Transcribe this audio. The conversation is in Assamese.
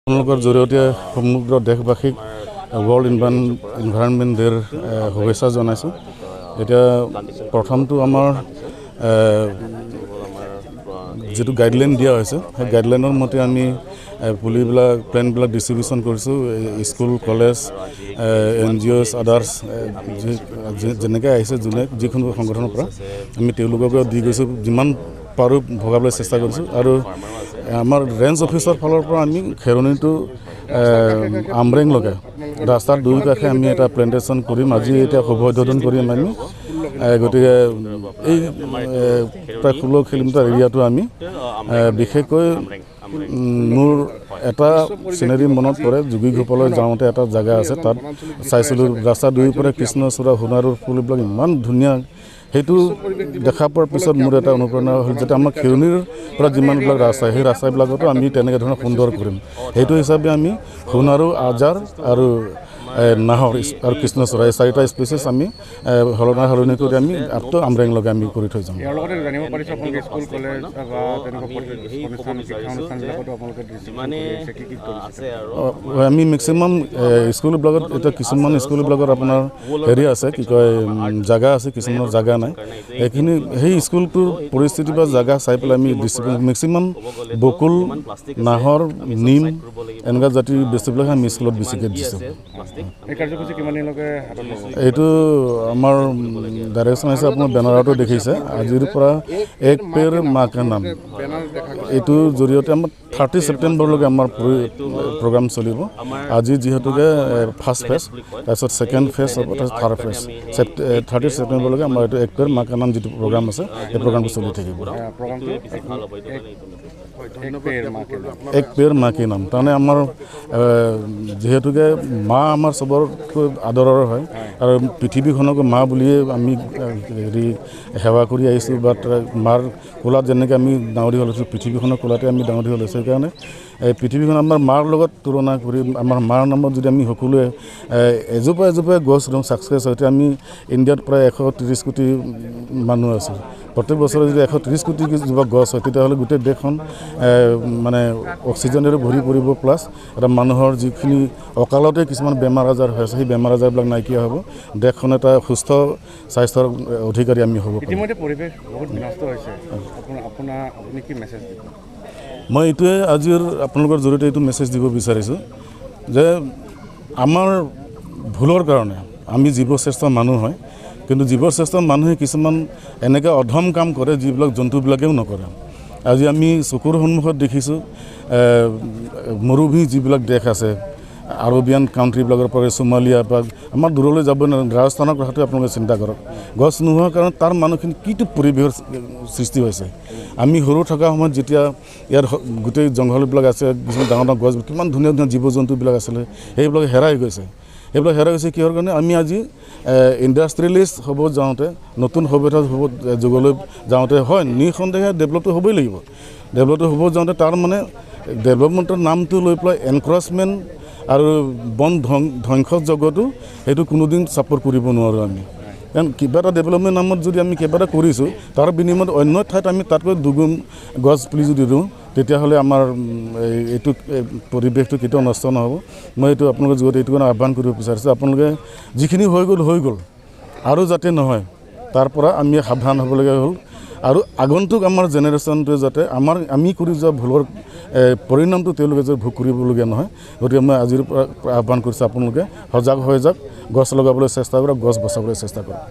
আপোনালোকৰ জৰিয়তে সমগ্ৰ দেশবাসীক ৱৰ্ল্ড এনভাইৰনমেণ্ট ডেৰ শুভেচ্ছা জনাইছোঁ। এতিয়া প্ৰথমটো আমাৰ যেটো গাইডলাইন দিয়া হৈছে সেই গাইডলাইনৰ মতে আমি পুলিবিলাক প্লেনবিলাক ডিস্ট্ৰিবিউশন কৰিছোঁ। স্কুল কলেজ NGOs আদাৰ্স যেনেকৈ আহিছে যোনে যিকোনো সংগঠনৰ পৰা আমি তেওঁলোককে দি গৈছোঁ, যিমান পাৰোঁ ভগাবলৈ চেষ্টা কৰিছোঁ। আৰু আমাৰ ৰেঞ্জ অফিচৰ ফালৰ পৰা আমি খেৰণিটো আমৰেং লগাই ৰাস্তাৰ দুই কাষে আমি এটা প্লেণ্টেশ্যন কৰিম। আজি এতিয়া শুভ উদ্বোধন কৰিম আমি। গতিকে এই প্ৰায় 16 কিলোমিটাৰ এৰিয়াটো আমি বিশেষকৈ মোৰ এটা চিনেৰী মনত পৰে। যোগীঘোপলৈ যাওঁতে এটা জেগা আছে, তাত চাইছিলোঁ ৰাস্তা দুয়োফালে কৃষ্ণচূড়া সোণাৰুৰ ফুলবিলাক ইমান ধুনীয়া। সেইটো দেখা পোৱাৰ পিছত মোৰ এটা অনুপ্ৰেৰণা হ'ল যে আমাৰ খেৰণিৰ পৰা যিমানবিলাক ৰাস্তা সেই ৰাস্তাবিলাকতো আমি তেনেকৈ ধৰণৰ সুন্দৰ কৰিম। সেইটো হিচাপে আমি সোণাৰু, আজাৰ আৰু নাহৰ আৰু কৃষ্ণচূড়া এই চাৰিটা স্পেচিছ আমি সলনি কৰি আমি আঠটো আমৰেং লগাই আমি কৰি থৈ যাম। আমি মেক্সিমাম স্কুলবিলাকত এতিয়া কিছুমান স্কুলবিলাকত আপোনাৰ হেৰি আছে, কি কয় জেগা আছে, কিছুমানৰ জেগা নাই। এইখিনি সেই স্কুলটোৰ পৰিস্থিতি বা জেগা চাই পেলাই আমি মেক্সিমাম বকুল, নাহৰ, নিম এনেকুৱা জাতিৰ বস্তুবিলাক আমি স্কুলত বেছিকৈ দিছোঁ। এইটো আমাৰ ডাইৰেকশ্যন হৈছে, আপোনাৰ বেনাৰতো দেখিছে, আজিৰ পৰা এক পেৰ মা কা নাম। এইটোৰ জৰিয়তে আমাৰ 30 ছেপ্টেম্বৰলৈকে আমাৰ প্ৰগ্ৰাম চলিব। আজি যিহেতুকে ফাৰ্ষ্ট ফেজ, তাৰপিছত ছেকেণ্ড ফেজ হ'ব, তাৰপিছত থাৰ্ড ফেজ 30 ছেপ্টেম্বৰলৈকে আমাৰ এইটো এক পেৰ মা কা নাম যিটো প্ৰগ্ৰাম আছে সেই প্ৰগ্ৰামটো চলি থাকিব। এক পেৰ মা কি নাম তাৰমানে আমাৰ যিহেতুকে মা আমাৰ চবতকৈ আদৰৰ হয়, আৰু পৃথিৱীখনক মা বুলিয়ে আমি হেৰি সেৱা কৰি আহিছোঁ। বা মাৰ কোলাত যেনেকৈ আমি ডাঙৰ দীঘল হৈছোঁ, পৃথিৱীখনৰ কোলাতে আমি ডাঙৰ দীঘল হৈছোঁ। সেইকাৰণে এই পৃথিৱীখন আমাৰ মাৰ লগত তুলনা কৰি আমাৰ মাৰ নামত যদি আমি সকলোৱে এজোপা এজোপা গছ ৰুওঁ ছাকচেছ হয়। এতিয়া আমি ইণ্ডিয়াত প্ৰায় 130 কোটি মানুহ আছোঁ। প্ৰত্যেক বছৰে যদি 130 কোটি জোপা গছ হয়, তেতিয়াহ'লে গোটেই দেশখন মানে অক্সিজেনেৰে ভৰি পৰিব। প্লাছ এটা মানুহৰ যিখিনি অকালতে কিছুমান বেমাৰ আজাৰ হৈ আছে, সেই বেমাৰ আজাৰবিলাক নাইকিয়া হ'ব। দেশখন এটা সুস্থ স্বাস্থ্যৰ অধিকাৰী আমি হ'ব পাৰিম। ইতিমধ্যে পৰিৱেশ বহুত বিনষ্ট হৈছে, আপুনি কি মেছেজ দিব? মই এইটোৱে আজিৰ আপোনালোকৰ জৰিয়তে এইটো মেছেজ দিব বিচাৰিছোঁ যে আমাৰ ভুলৰ কাৰণে আমি জীৱশ্ৰেষ্ঠ মানুহ হয়, কিন্তু জীৱশ্ৰেষ্ঠ মানুহে কিছুমান এনেকৈ অধম কাম কৰে যিবিলাক জন্তুবিলাকেও নকৰে। আজি আমি চকুৰ সন্মুখত দেখিছোঁ মৰুভূমি যিবিলাক দেশ আছে, আৰবিয়ান কাণ্ট্ৰিবিলাকৰ পৰা সোমালিয়া বা আমাৰ দূৰলৈ যাব নোৱাৰে, ৰাজস্থানৰ কথাটো আপোনালোকে চিন্তা কৰক। গছ নোহোৱাৰ কাৰণে তাৰ মানুহখিনি কিটো পৰিৱেশৰ সৃষ্টি হৈছে। আমি সৰু থকা সময়ত যেতিয়া ইয়াৰ গোটেই জংঘলবিলাক আছে, কিছুমান ডাঙৰ ডাঙৰ গছ, কিমান ধুনীয়া ধুনীয়া জীৱ জন্তুবিলাক আছিলে, সেইবিলাক হেৰাই গৈছে। সেইবিলাক হেৰাই গৈছে কিহৰ কাৰণে? আমি আজি ইণ্ডাষ্ট্ৰিয়েলিষ্ট হ'ব যাওঁতে, নতুন সভ্যতা হ'ব যুগলৈ যাওঁতে, হয় নিঃসন্দেহে ডেভেলপটো হ'বই লাগিব। ডেভেলপটো হ'ব যাওঁতে তাৰ মানে ডেভেলপমেণ্টৰ নামটো লৈ পেলাই এনক্ৰচমেণ্ট আৰু বন ধ্বংস জগতো সেইটো কোনোদিন ছাপোৰ্ট কৰিব নোৱাৰোঁ আমি। কাৰণ কিবা এটা ডেভেলপমেণ্ট নামত যদি আমি কিবা এটা কৰিছোঁ, তাৰ বিনিময়ত অন্য ঠাইত আমি তাতকৈ দুগুণ গছ পুলি যদি ৰুওঁ, তেতিয়াহ'লে আমাৰ এইটো পৰিৱেশটো কেতিয়াও নষ্ট নহ'ব। মই এইটো আপোনালোকৰ জৰিয়তে এইটো কাৰণে আহ্বান কৰিব বিচাৰিছোঁ, আপোনালোকে যিখিনি হৈ গ'ল আৰু যাতে নহয়, তাৰ পৰা আমি সাৱধান হ'বলগীয়া হ'ল। আৰু আগন্তুক আমাৰ জেনেৰেশ্যনটোৱে যাতে আমি কৰি যোৱা ভুলৰ পৰিণামটো তেওঁলোকে যাতে ভোগ কৰিবলগীয়া নহয়। গতিকে মই আজিৰ পৰা আহ্বান কৰিছোঁ, আপোনালোকে সজাগ হৈ যাওক, গছ লগাবলৈ চেষ্টা কৰক, গছ বচাবলৈ চেষ্টা কৰক।